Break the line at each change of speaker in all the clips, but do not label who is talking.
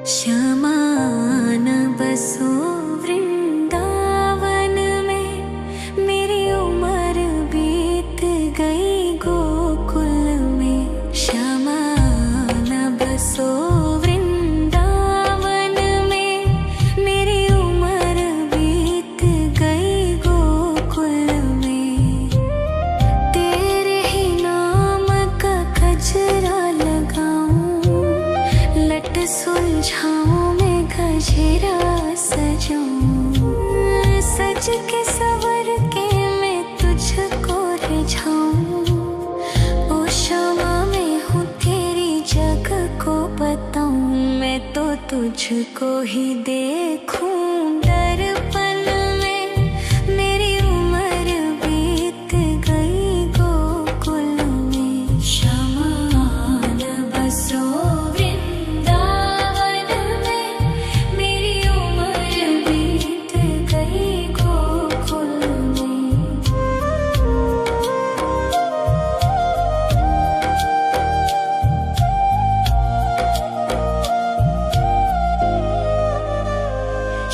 श्यामा न बसो वृंदावन में, मेरी उम्र बीत गई गोकुल में। श्यामा न बसो वृंदावन में, मेरी उम्र बीत गई गोकुल में। तेरे ही नाम का गजरा लगाऊं, लट सुलझाऊं मैं गजरा सजाऊं। सज के सवर के मैं तुझको रिझाऊं। ओ श्यामा मैं हूँ तेरी जग को बताऊं। मैं तो तुझको ही देखूं दर्पण में, मेरी उम्र बीत गई गोकुल में। श्यामा न बसो वृंदावन में, मेरी उम्र बीत गई गोकुल में।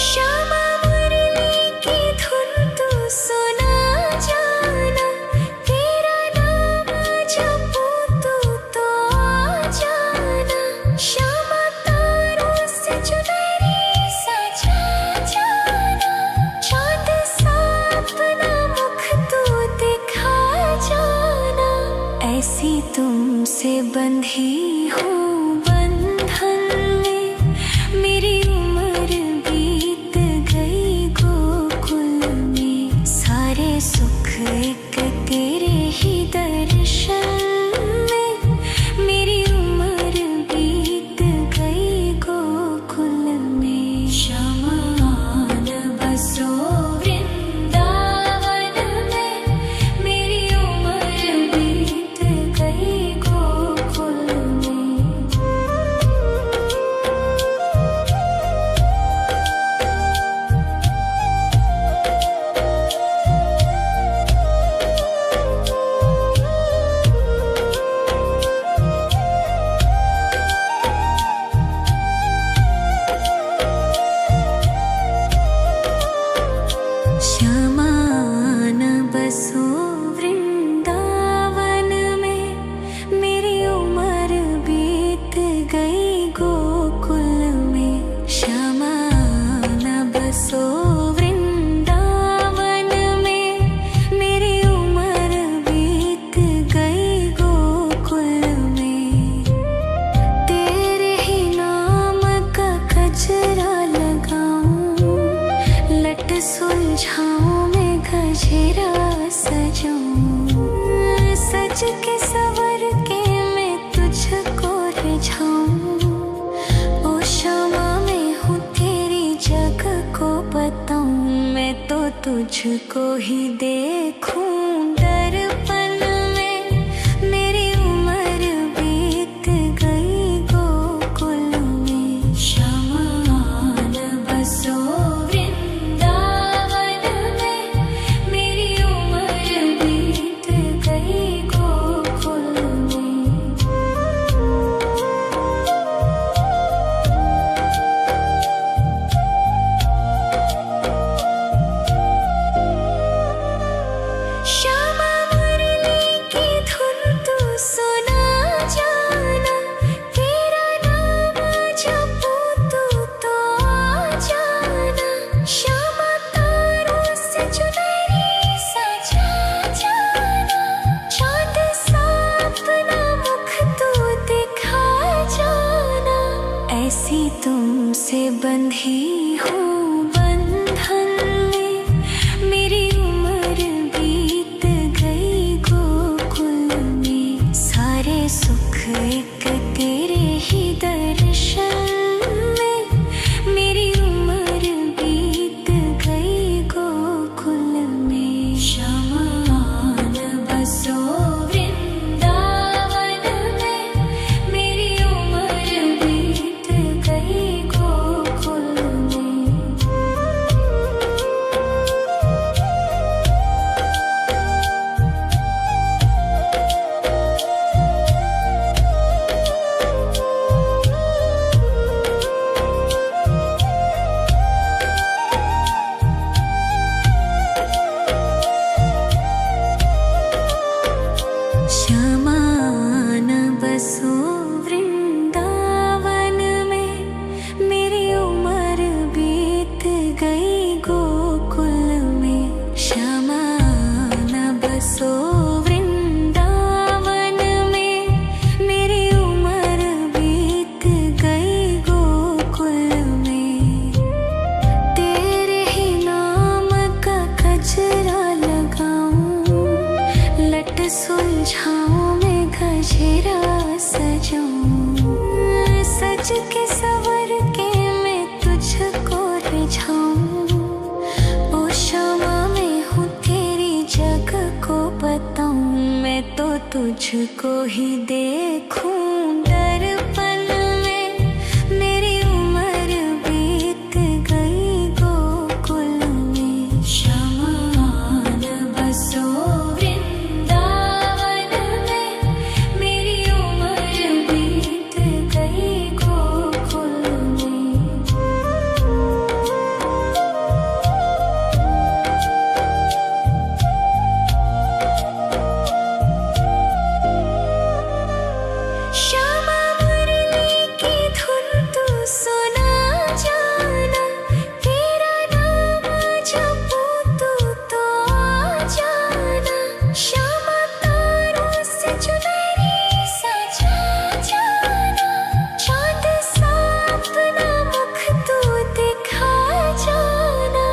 श्यामा मुरली की धुन तू सुना जाना, तेरा नाम जपूं तू तो आ जाना। श्यामा तारों से चुनरी सजा जाना, चाँद सा अपना मुख तू दिखा जाना। ऐसी तुमसे बंधी हूँ बंधन में, मेरी उम्र बीत गई गोकुल में। सारे सुख एक तेरे ही दर्शन में, मेरी उम्र बीत गई गोकुल में। श्यामा न बसो वृंदावन में, मेरी उम्र बीत गई गोकुल में। श्यामा न बसो वृंदावन में, मेरी उम्र बीत गई गोकुल में। श्यामा न बसो वृंदावन में, मेरी उम्र बीत गई गोकुल में। तेरे ही नाम का गजरा लगाऊं, लट सुलझाऊं मैं गजरा सजाऊं। सज के सवर के मैं तुझको रिझाऊं। ओ श्यामा मैं हूँ तेरी जग को बताऊं। मैं तो तुझको ही देखूं दर्पण में, मेरी उम्र बीत गई गोकुल में। श्यामा न बसो वृंदावन में, मेरी उम्र बीत गई गोकुल में। श्यामा मुरली तुझको ही देखूं दर्पण में। मेरी उम्र बीत गई गोकुल में। शमान बसो वृंदावन में। मेरी उम्र बीत गई गोकुल में। श्यामा मुरली की धुन तू सुना जाना। तेरा नाम जपूं तू तो आ जाना। श्यामा तारों से चुनरी सजा जाना। चांद सा अपना मुख तू दिखा जाना।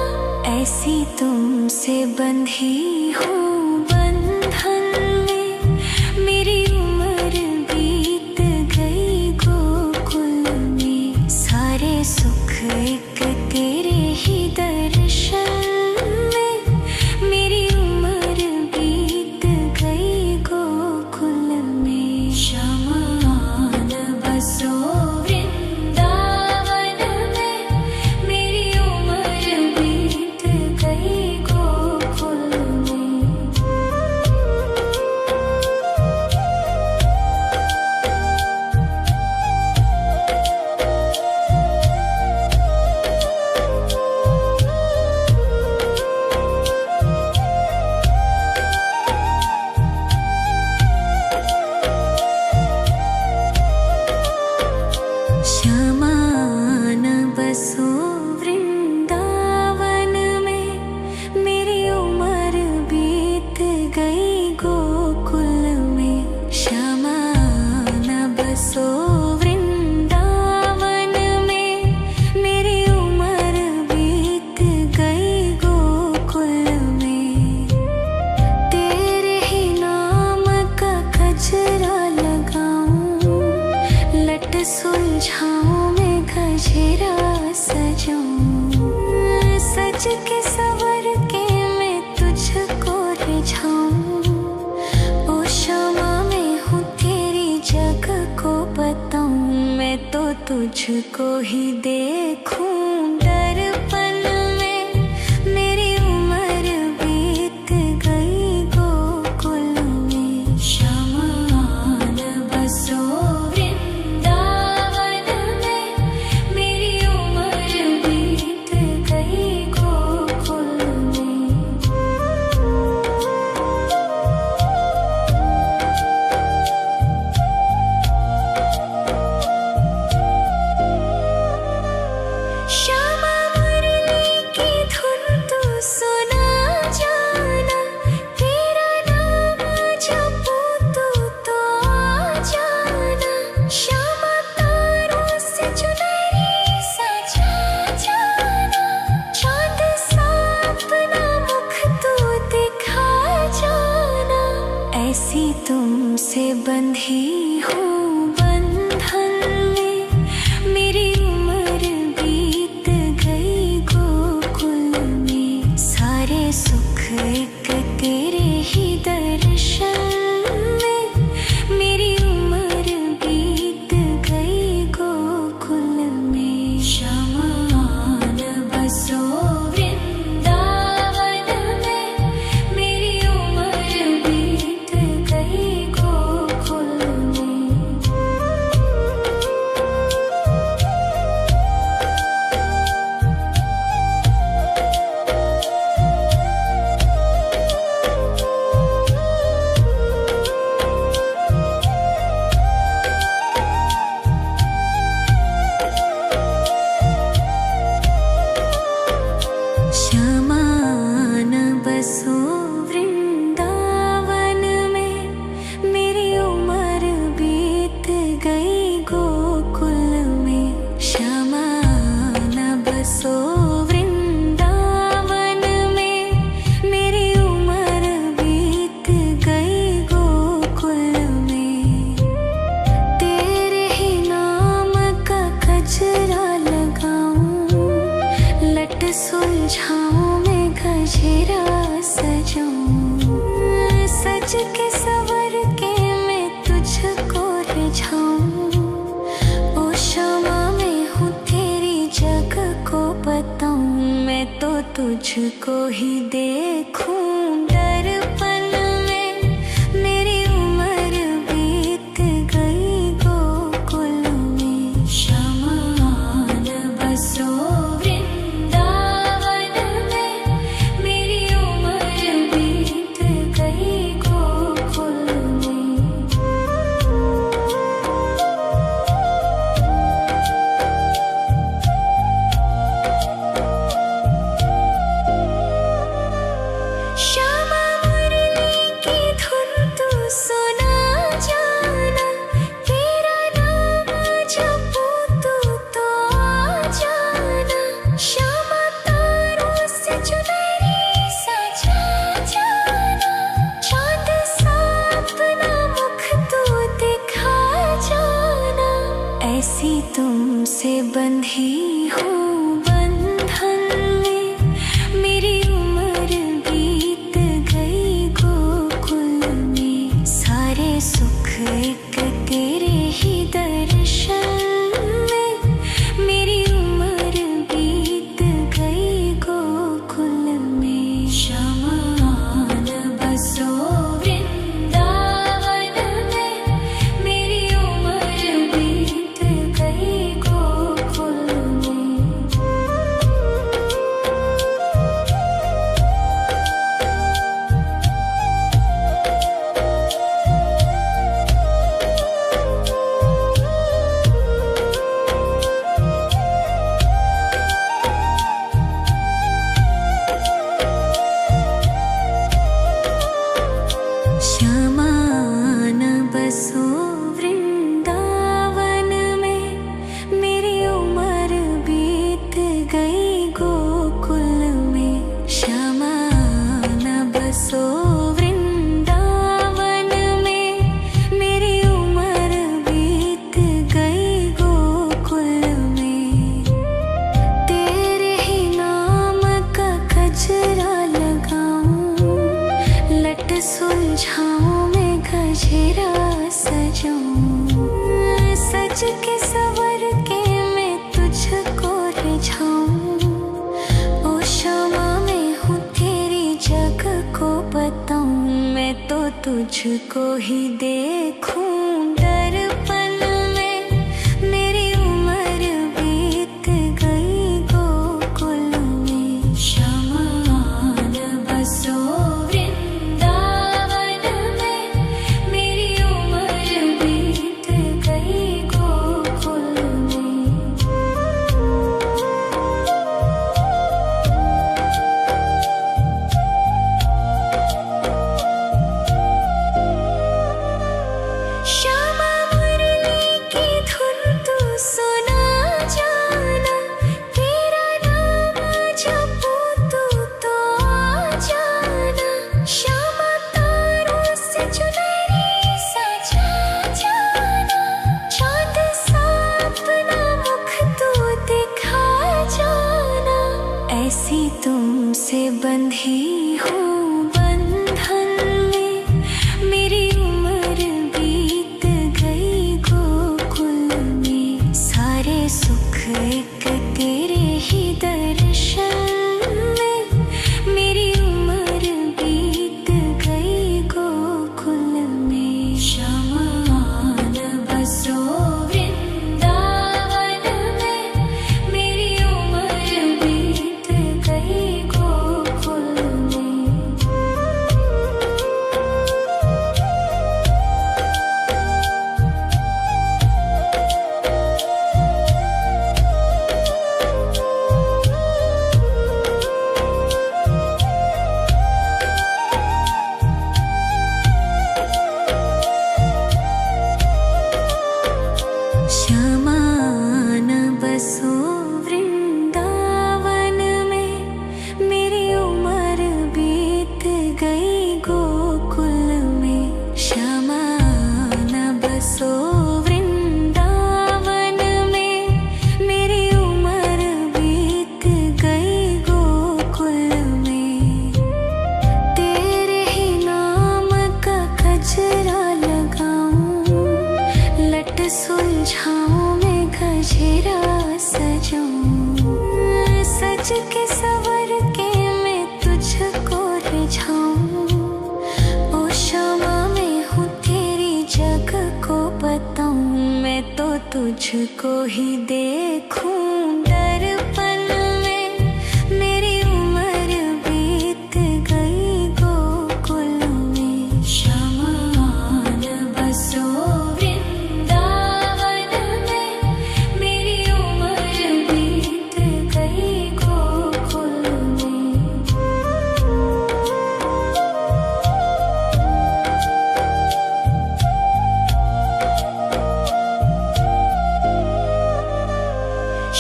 ऐसी तुमसे बंधी हूँ बंधन में। मेरी उम्र बीत गई गोकुल में। सारे सुख एक तेरे ही दर्शन में। मेरी उम्र बीत गई गोकुल में। शमान बसो वृंदावन में। मेरी उम्र बीत गई गोकुल में। श्यामान बसो वृंदावन में। मेरी उम्र बीत गई गोकुल में। श्यामान बसो वृंदावन में। मेरी उम्र बीत गई गोकुल में। तेरे ही नाम का गजरा लगाऊं। लट सुलझाऊं मैं गजरा सजाऊं। सज के सवर के मैं तुझको रिझाऊं। ओ श्यामा मैं हूँ तेरी जग को बताऊं। मैं तो तुझको ही देखूं दर्पण में। मेरी उम्र बीत गई गोकुल में। शमान बसो वृंदावन में। मेरी उम्र बीत गई गोकुल में। श्यामा मुरली की धुन तू सुना जाना। तेरा नाम जपूं तू तो आ जाना। श्यामा तारों से चुनरी सजा जाना। चांद सा अपना मुख तू दिखा जाना। ऐसी तुमसे बंधी हूँ बंधन में। मेरी उम्र बीत गई गोकुल में। सारे सुख एक तेरे ही दर्शन में। मेरी उम्र बीत गई गोकुल में। शमान बसो वृंदावन में। मेरी उम्र बीत गई गोकुल में। श्यामान बसो वृंदावन में। मेरी उम्र बीत गई गोकुल में। श्यामान बसो वृंदावन में। मेरी उम्र बीत गई गोकुल में। तेरे ही नाम का गजरा लगाऊं। लट सुलझाऊं मैं गजरा सजाऊं। सज के सवर के तुझको ही देखूं दर्पण में। मेरी उम्र बीत गई गोकुल में, शमान बसो वृंदावन में। मेरी उम्र बीत गई गोकुल में। श्यामा मुरली की धुन तू सुना जाना, तेरा नाम जपूं तू तो आ जाना। श्यामा तारों से चुनरी सजा जाना, चांद सा अपना मुख तू दिखा जाना। ऐसी तुमसे बंधी हूँ बंधन में, मेरी उम्र बीत गई गोकुल में। सारे सुख एक तेरे ही दर्शन में, मेरी उम्र बीत गई गोकुल में। शमान बसो वृंदावन में, मेरी उम्र बीत गई गोकुल में। श्यामान बसो वृंदावन में, मेरी उम्र बीत गई गोकुल में। श्यामान बसो वृंदावन में, मेरी उम्र बीत गई गोकुल में। तेरे ही नाम का गजरा लगाऊं, लट सुलझाऊं मैं गजरा सजाऊं। सज के सवर के मैं तुझको रिझाऊं। ओ श्यामा मैं हूँ तेरी जग को बताऊं, मैं तो तुझको ही देखूं दर्पण में। मेरी उम्र बीत गई गोकुल में। शमान बसो वृंदावन में, मेरी उम्र बीत गई गोकुल में। श्यामा मुरली की धुन तू सुना जाना, तेरा नाम जपूं तू तो आ जाना। श्यामा तारों से चुनरी सजा जाना, चांद सा अपना मुख तू दिखा जाना। ऐसी तुमसे बंधी हूँ बंधन में, मेरी उम्र बीत गई गोकुल में। सारे सुख एक तेरे ही दर्शन में, मेरी उम्र बीत गई गोकुल में। शमान बसो वृंदावन में, मेरी उम्र बीत गई गोकुल में। श्यामान बसो वृंदावन में, मेरी उम्र बीत गई गोकुल में। श्यामान बसो वृंदावन में, मेरी उम्र बीत गई गोकुल में। तेरे ही नाम का गजरा लगाऊं, लट सुलझाऊं मैं गजरा सजाऊं। सज के सवर के सुलझाऊं। ओ क्षमा मैं हूँ तेरी जग को बताऊं, मैं तो तुझको ही देखूं दर्पण में। मेरी उम्र बीत गई गोकुल में, शमान बसो वृंदावन में। मेरी उम्र बीत गई गोकुल में।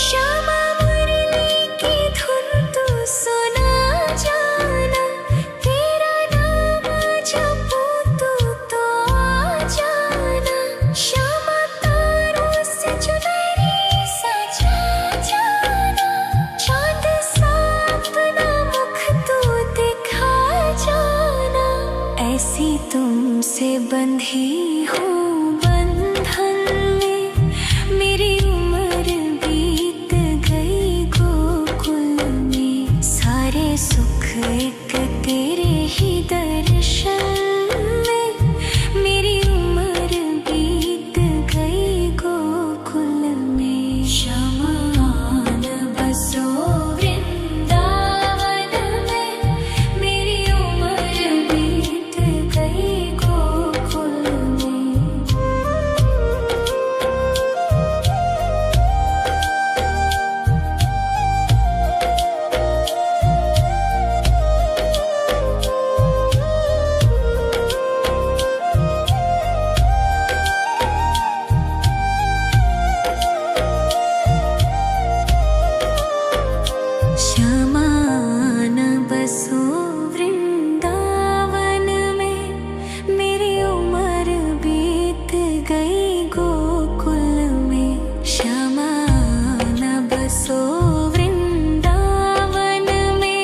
श्यामा मुरली की धुन तू सुना जाना, तेरा नाम जपूं तू तो आ जाना। श्यामा तारों से चुनरी सजा जाना, चाँद सा अपना मुख तू दिखा जाना। ऐसी तुमसे बंधी हूँ बंधन में, मेरी उम्र बीत गई गोकुल में। सारे सुख एक तेरे ही दर्शन में, मेरी उम्र बीत गई गोकुल में। शमान बसो वृंदावन में, मेरी उम्र बीत गई गोकुल में। शमान बसो वृंदावन में, मेरी उम्र बीत गई गोकुल में। शमान बसो वृंदावन में,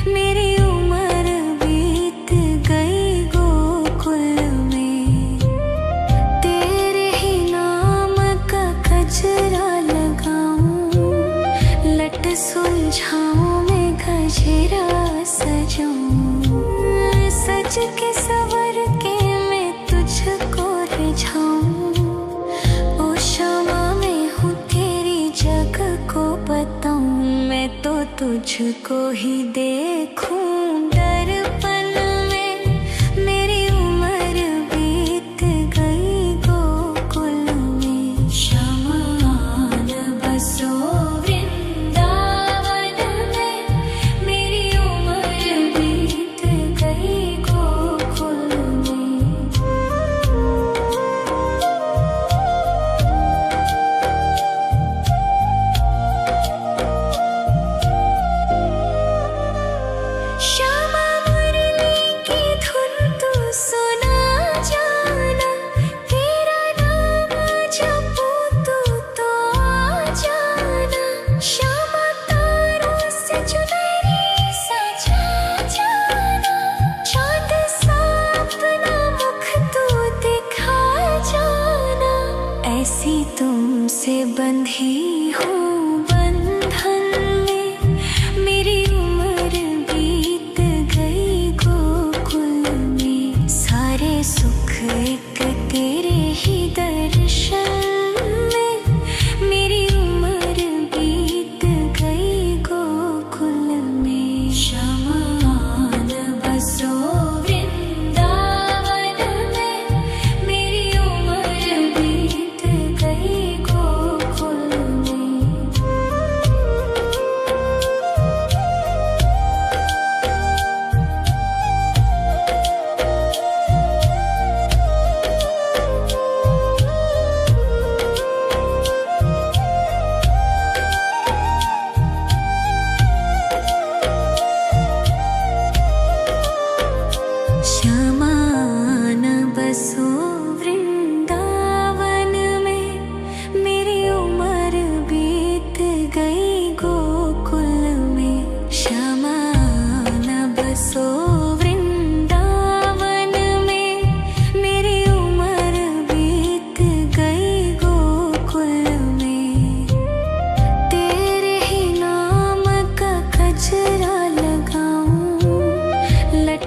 मेरी उम्र बीत गई गोकुल में। तेरे ही नाम का गजरा लगाऊं, लट सुलझाऊं मैं गजरा सजाऊं। सज के सवर के मैं तुझको रिझाऊं। ओ क्षमा मैं हूँ तेरी जग को बताऊं, मैं तो तुझको ही देखूं दर्पण में। मेरी उम्र बीत गई गोकुल में। शमान बसो वृंदावन में, मेरी उम्र बीत गई गोकुल में।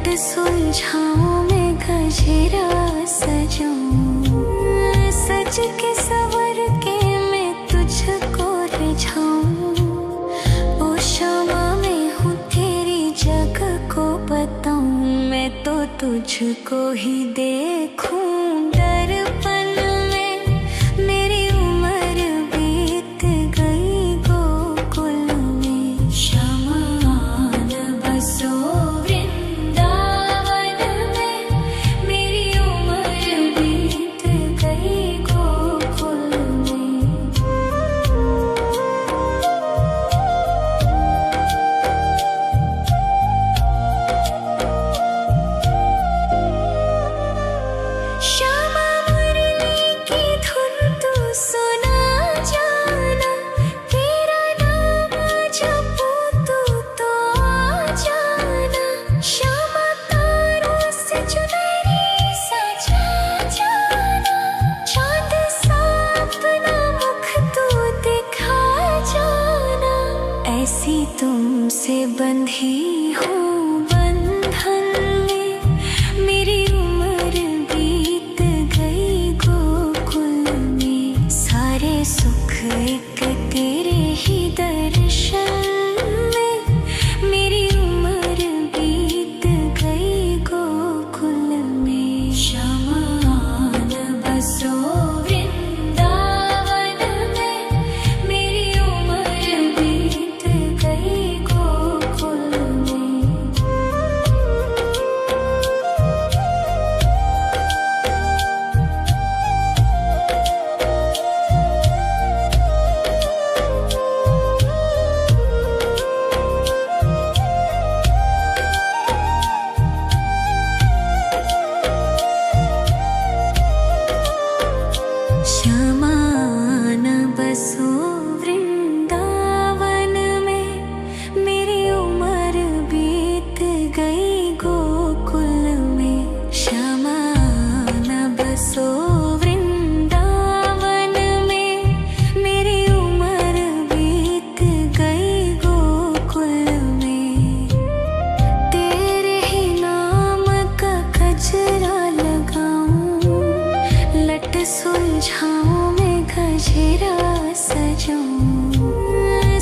लट सुलझाऊं मैं गजरा सजाऊं, सज के सवर के मैं तुझको रिझाऊं। ओ शामा मैं हूँ तेरी जग को बताऊं, मैं तो तुझको ही देखूं दर्पण में। मेरी उम्र बीत गई गोकुल में, श्यामा आन बसो वृंदावन में। मेरी उम्र बीत गई गोकुल में। श्यामा मुरली की धुन तू सुना जाना, तेरा नाम जपूं तो आ जाना। श्यामा तारों से चुनरी सजा जाना, चांद सा अपना मुख तू दिखा जाना। ऐसी तुमसे बंधी हूँ बंधन में, मेरी उम्र बीत गई गोकुल में। सारे सुख एक तेरे ही दर्शन में, मेरी उम्र बीत गई गोकुल में। श्यामा आन बसो वृंदावन में, मेरी उम्र बीत गई गोकुल में। श्यामा आन बसो वृंदावन में, मेरी उम्र बीत गई गोकुल में। श्यामा आन बसो वृंदावन में, मेरी उम्र बीत गई गोकुल में। तेरे ही नाम का गजरा लगाऊं, लट सुलझाऊं मैं गजरा सजाऊं,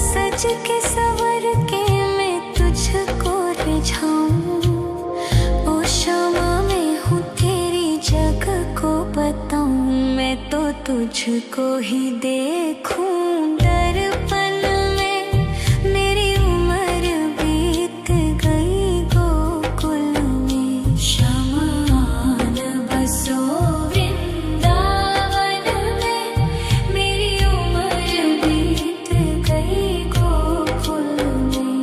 सज के सवर के मैं तुझको रिझाऊं। ओ शामा मैं हूँ तेरी जग को बताऊं, मैं तो तुझको ही देखूं दर्पण में। मेरी उम्र बीत गई गोकुल में, श्यामा आन बसो वृंदावन में। मेरी उम्र बीत गई गोकुल में।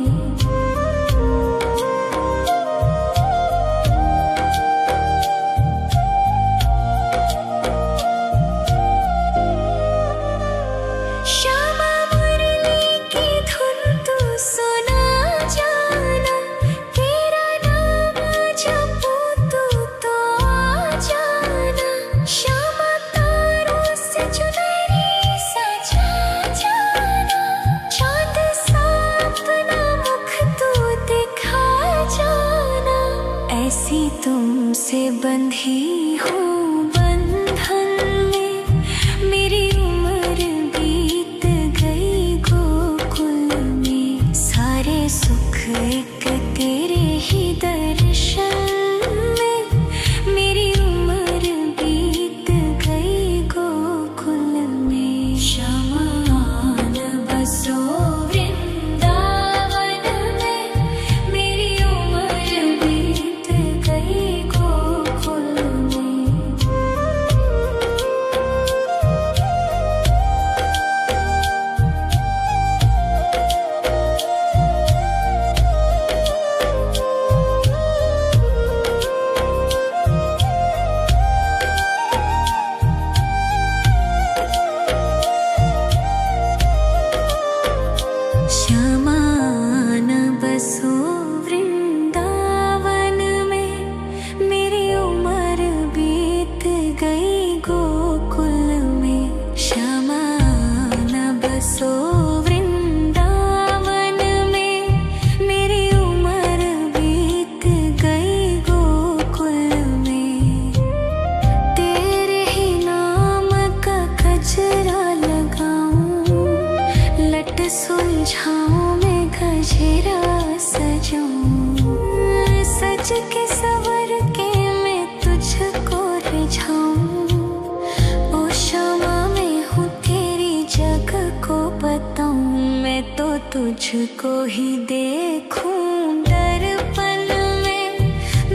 श्यामा मुरली की धुन तू सुना जाना, तेरा नाम जपूं तो आ जाना। श्यामा तारों से चुनरी सजा जाना, चांद सा अपना मुख तू दिखा जाना। ऐसी तुमसे बंधी हूँ बंधन में, मेरी उम्र बीत गई गोकुल में। सारे सुख एक तेरे ही दर्शन में, मेरी उम्र बीत गई गोकुल में। श्यामा आन बसो वृंदावन में, मेरी उम्र बीत गई गोकुल में। तुझको ही देखूं दर्पण में।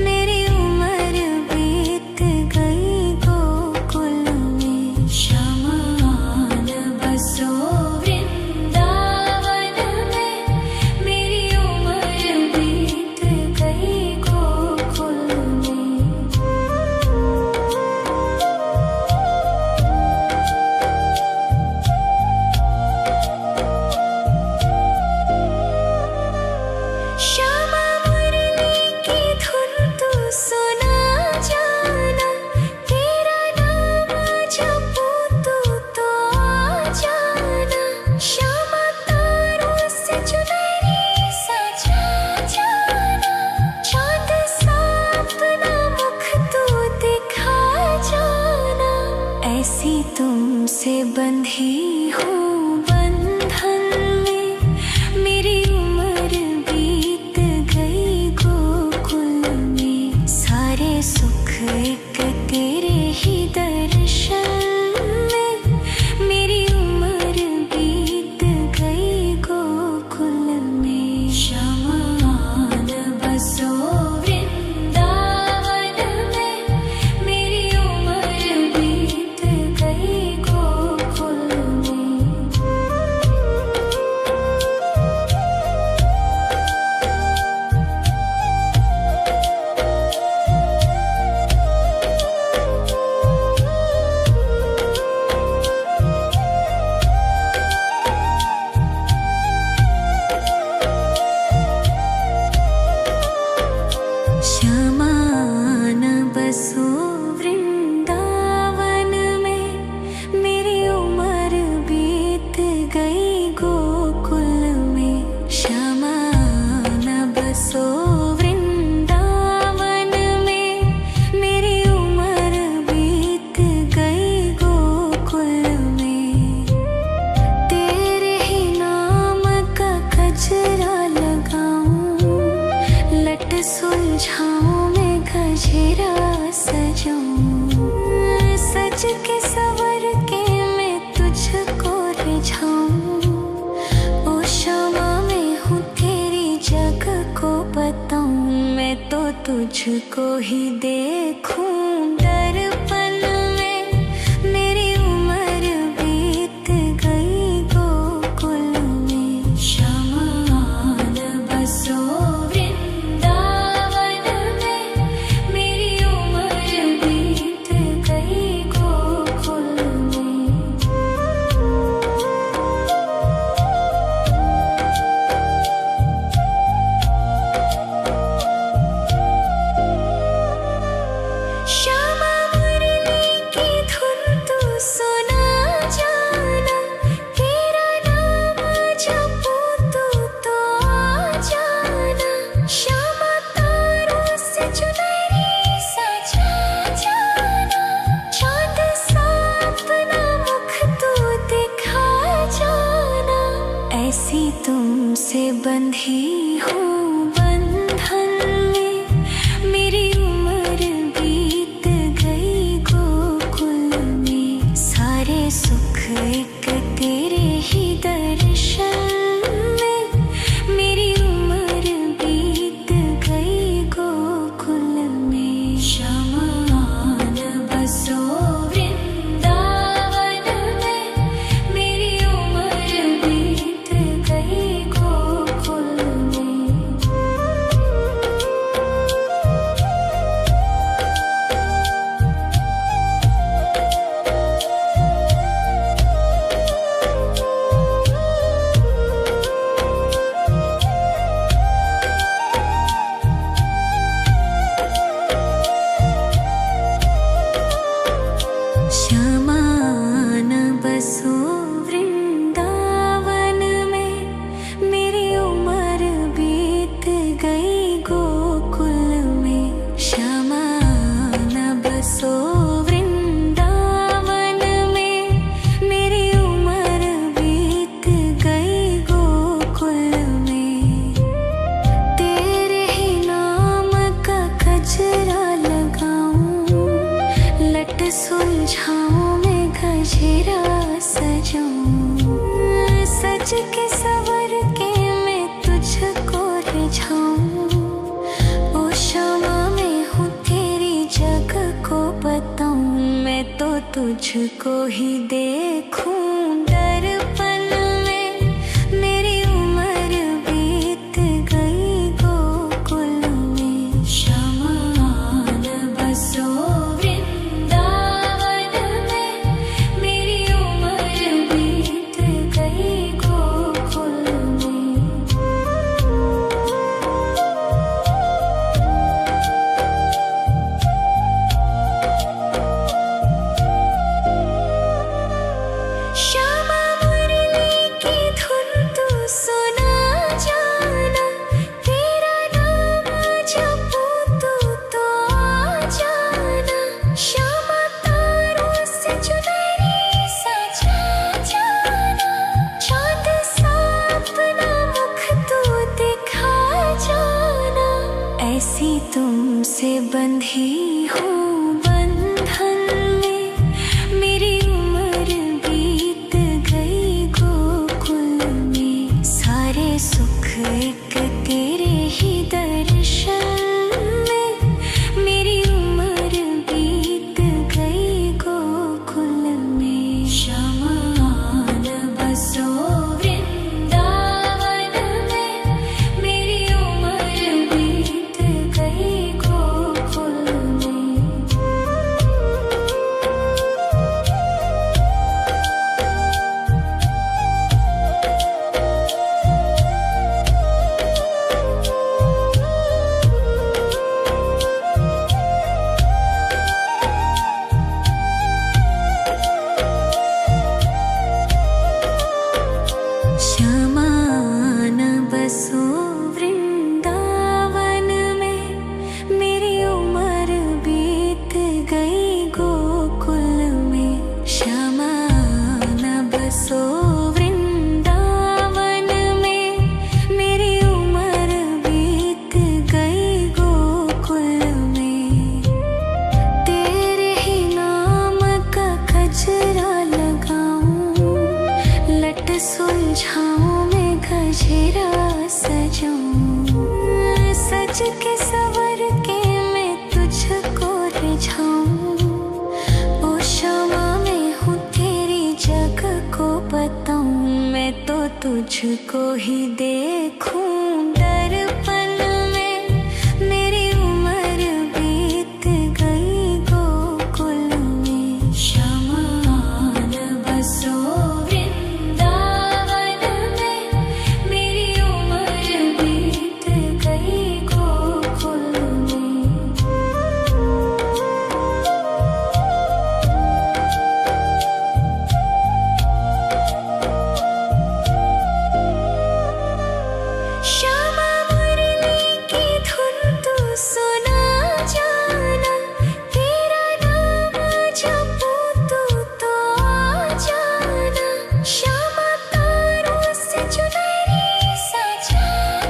मेरी उम्र बीत गई गोकुल में। शमान बसो वृंदावन में। मेरी उम्र बीत गई गोकुल में। श्यामा मुरली की धुन तू सुना जाना। तेरा नाम जपूं तू तो आ जाना। श्यामा तारों से चुनरी सजा जाना। चांद सा अपना मुख तू दिखा जाना। ऐसी तुमसे बंधी हूँ बंधन में। मेरी उम्र बीत गई गोकुल में। सारे सुख एक तेरे ही दर्शन में। मेरी उम्र बीत गई गोकुल में। शमान बसो वृंदावन में। मेरी उम्र बीत गई गोकुल में। श्यामान बसो वृंदावन में। मेरी उम्र बीत गई गोकुल में। श्यामान बसो वृंदावन में। मेरी उम्र बीत गई गोकुल में। तेरे ही नाम का गजरा लगाऊं। लट सुलझाऊं मैं गजरा सजाऊं। सज के सवर के मैं तुझको रिझाऊं। ओ श्यामा मैं हूँ तेरी जग को बताऊं। मैं तो तुझको ही देखूं दर्पण में। मेरी उम्र बीत गई गोकुल में। शमान बसो वृंदावन में। मेरी उम्र बीत गई गोकुल में। श्यामा मुरली की धुन तू सुना जाना। तेरा नाम जपूं तू तो आ जाना। श्यामा तारों से चुनरी सजा जाना। चांद सा अपना मुख तू दिखा जाना। ऐसी तुमसे बंधी हूँ बंधन में। मेरी उम्र बीत गई गोकुल में। सारे सुख एक तेरे ही दर्शन में। मेरी उम्र बीत गई गोकुल में। शमान बसो वृंदावन में। मेरी उम्र बीत गई गोकुल में। श्यामान बसो वृंदावन में। मेरी उम्र बीत गई गोकुल में। श्यामान बसो वृंदावन में। मेरी उम्र बीत गई गोकुल में। तेरे ही नाम का गजरा लगाऊं। लट सुलझाऊं मैं गजरा सजाऊं। सज के सवर के तुझको ही देखूं दर्पण में। मेरी उम्र बीत गई गोकुल में। शमान बसो वृंदावन में। मेरी उम्र बीत गई गोकुल में। श्यामा मुरली की धुन तू सुना जाना। तेरा नाम जपूं तो आ जाना। श्यामा तारों से चुनरी सजा जाना। चाँद सा अपना मुख तू दिखा जाना। ऐसी तुमसे बंधी हूँ बंधन में। मेरी उम्र बीत गई गोकुल में। सारे सुख एक तेरे ही दर्शन में। मेरी उम्र बीत गई गोकुल में। शमान बसो वृंदावन में। मेरी उम्र बीत गई गोकुल में। शमान बसो वृंदावन में। मेरी उम्र बीत गई गोकुल में। शमान बसो वृंदावन में। मेरी उम्र बीत गई गोकुल में। तेरे ही नाम का गजरा लगाऊं। लट सुलझाऊं मैं गजरा सजाऊं। सज के सवर के मैं तुझको रिझाऊं। ओ क्षमा मैं हूँ तेरी जग को बताऊं। मैं तो तुझको ही देखूं दर्पण में। मेरी उम्र बीत गई गोकुल में। शमान बसो वृंदावन में। मेरी उम्र बीत गई गोकुल में। श्यामा मुरली की धुन तू सुना जाना। तेरा नाम जपूं तो आ जाना। श्यामा तारों से चुनरी सजा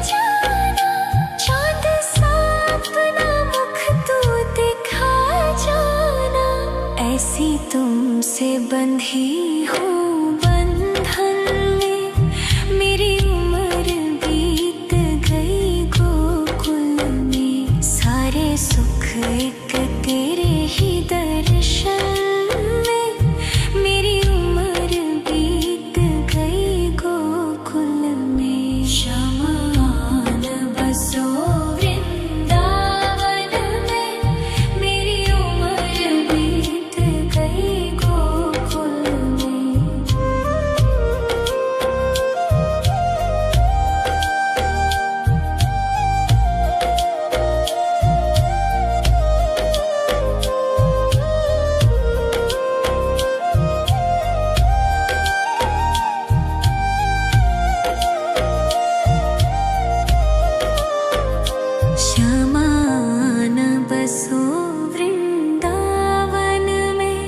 जाना। चाँद सा अपना मुख तू दिखा जाना। ऐसी तुमसे बंधी हूँ बंधन में। मेरी उम्र बीत गई गोकुल में। सारे सुख एक तेरे ही दर्शन में। मेरी उम्र बीत गई गोकुल में। शमान बसो वृंदावन में। मेरी उम्र बीत गई गोकुल में। शमान बसो वृंदावन में।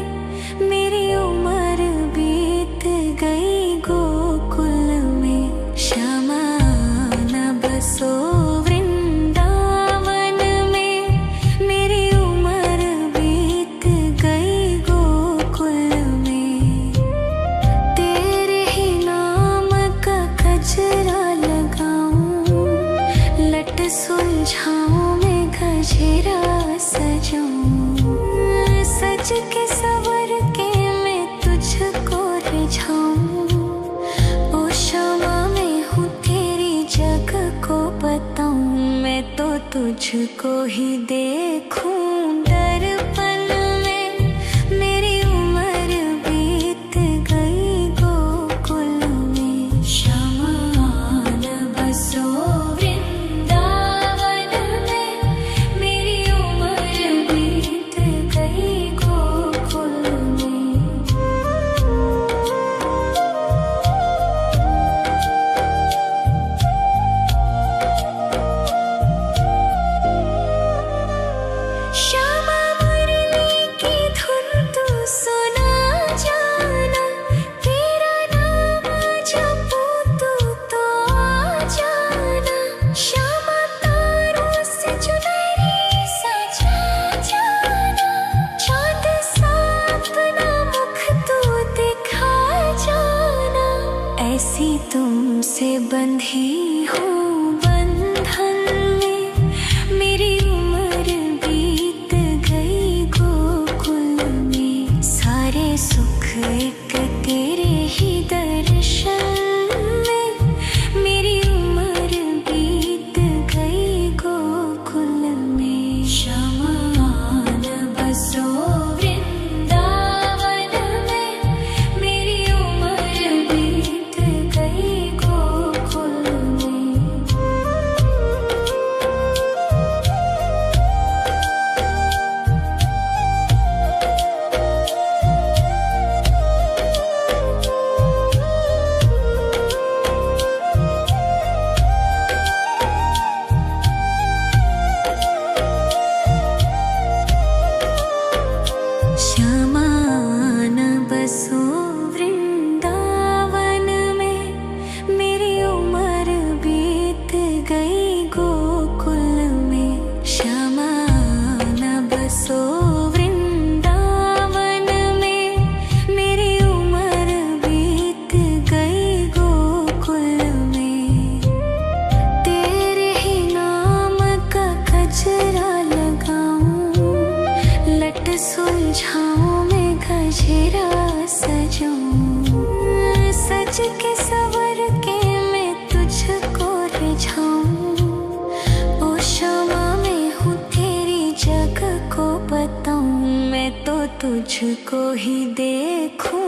मेरी उम्र बीत गई गोकुल में। शमान बसो वृंदावन में। मेरी उम्र बीत गई गोकुल में। तेरे ही नाम का गजरा लगाऊं। लट सुलझाऊं मैं गजरा सजाऊं। सज के सवर के तुझको ही देखूं दर्पण में। मेरी उम्र बीत गई गोकुल में। शमान बसो वृंदावन में। मेरी उम्र बीत गई गोकुल में। श्यामा मुरली की धुन तू सुना जाना। तेरा नाम जपूं तो आ जाना। श्यामा तारों से चुनरी सजा जाना। चाँद सा अपना मुख तू दिखा जाना। ऐसी तुमसे बंधी हूँ बंधन में। मेरी उम्र बीत गई गोकुल में। सारे सुख एक तेरे ही दर्शन में। मेरी उम्र बीत गई गोकुल में। शमान बसो वृंदावन में। मेरी उम्र बीत गई गोकुल में। श्यामान बसो वृंदावन में। मेरी उम्र बीत गई गोकुल में। श्यामान बसो वृंदावन में। मेरी उम्र बीत गई गोकुल में। तेरे ही नाम का गजरा लगाऊं। लट सुलझाऊं मैं गजरा सजाऊं। सज के सवर के मैं तुझको रिझाऊं। ओ श्यामा मैं हूँ तेरी जग को बताऊं। मैं तो तुझको ही देखूं